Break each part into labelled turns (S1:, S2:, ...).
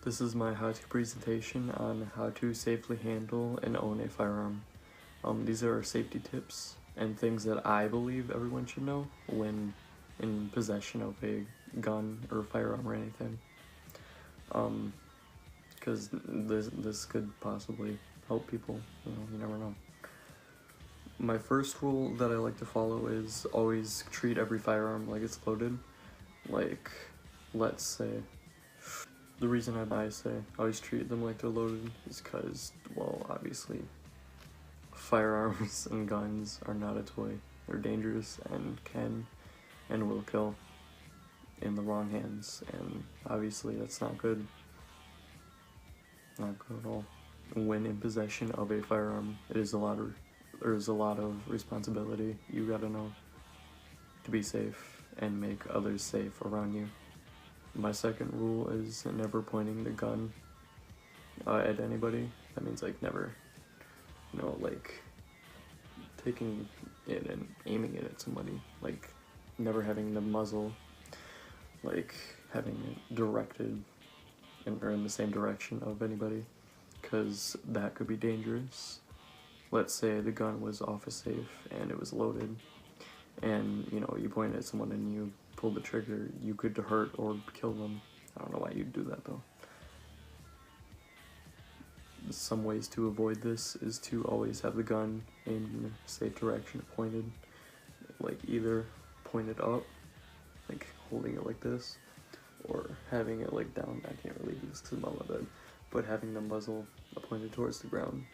S1: This is my how-to presentation on how to safely handle and own a firearm. These are safety tips and things that I believe everyone should know when in possession of a gun or firearm or anything. Because this could possibly help people, you never know. My first rule that I like to follow is always treat every firearm like it's loaded. Like, let's say, the reason I say always treat them like they're loaded is because, well, obviously, firearms and guns are not a toy. They're dangerous and can and will kill in the wrong hands, and obviously that's not good. Not good at all. When in possession of a firearm, there's a lot of responsibility you gotta know to be safe and make others safe around you. My second rule is never pointing the gun at anybody. That means like never, like taking it and aiming it at somebody. Like never having the muzzle, like having it directed or in the same direction of anybody, because that could be dangerous. Let's say the gun was off a safe and it was loaded, and you point at someone and you pull the trigger, you could hurt or kill them. I don't know why you'd do that though. Some ways to avoid this is to always have the gun aimed in a safe direction, pointed, like either pointed up, like holding it like this, or having it like down. I can't really do this because I'm on my bed, but having the muzzle pointed towards the ground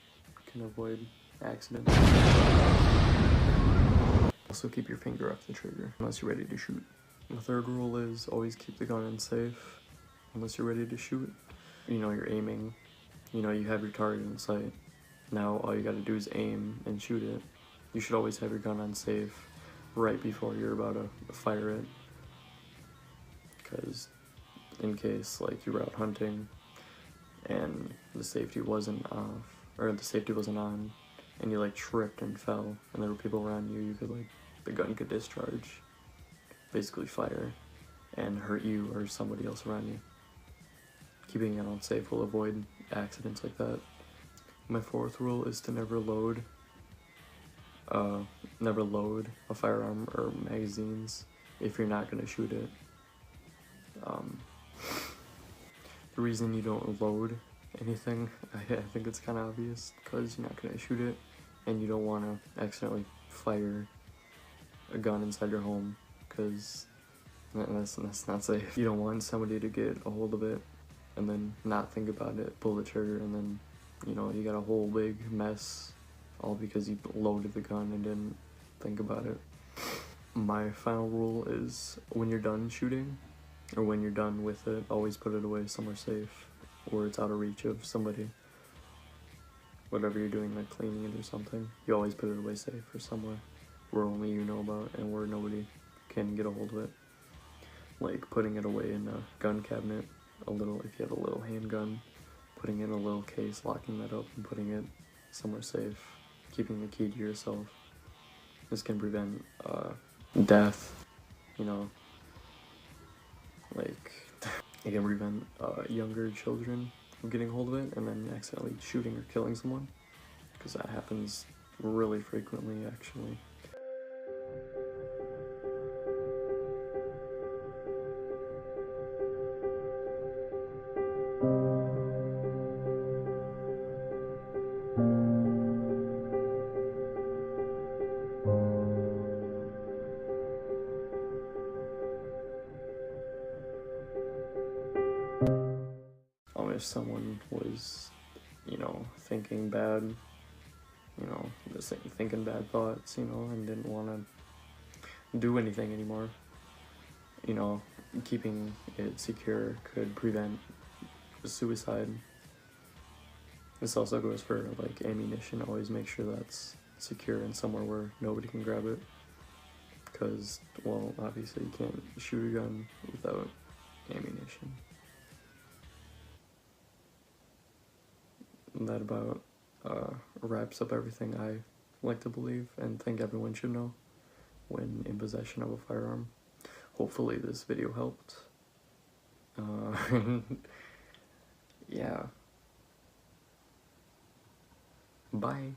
S1: can avoid accidents. Also keep your finger off the trigger unless you're ready to shoot. The third rule is always keep the gun in safe unless you're ready to shoot. You're aiming, you have your target in sight. Now all you gotta do is aim and shoot it. You should always have your gun on safe right before you're about to fire it, because in case like you were out hunting and the safety wasn't on and you like tripped and fell and there were people around you, you could the gun could discharge, basically fire, and hurt you or somebody else around you. Keeping it on safe will avoid accidents like that. My fourth rule is to never load a firearm or magazines if you're not gonna shoot it. The reason you don't load anything, I think it's kind of obvious, because you're not gonna shoot it and you don't want to accidentally fire a gun inside your home, because that's not safe. You don't want somebody to get a hold of it and then not think about it, pull the trigger, and then you got a whole big mess, all because you loaded the gun and didn't think about it. My final rule is when you're done shooting, or when you're done with it, always put it away somewhere safe where it's out of reach of somebody. Whatever you're doing, like cleaning it or something, you always put it away safe or somewhere where only you know about and where nobody can get a hold of it. Like putting it away in a gun cabinet, if you have a little handgun, putting it in a little case, locking that up and putting it somewhere safe, keeping the key to yourself. This can prevent death, like it can prevent younger children from getting hold of it and then accidentally shooting or killing someone, because that happens really frequently actually. If someone was, thinking bad, just thinking bad thoughts, and didn't want to do anything anymore, keeping it secure could prevent suicide. This also goes for ammunition. Always make sure that's secure and somewhere where nobody can grab it, because, well, obviously you can't shoot a gun without ammunition. That about wraps up everything I like to believe and think everyone should know when in possession of a firearm. Hopefully this video helped. yeah. Bye.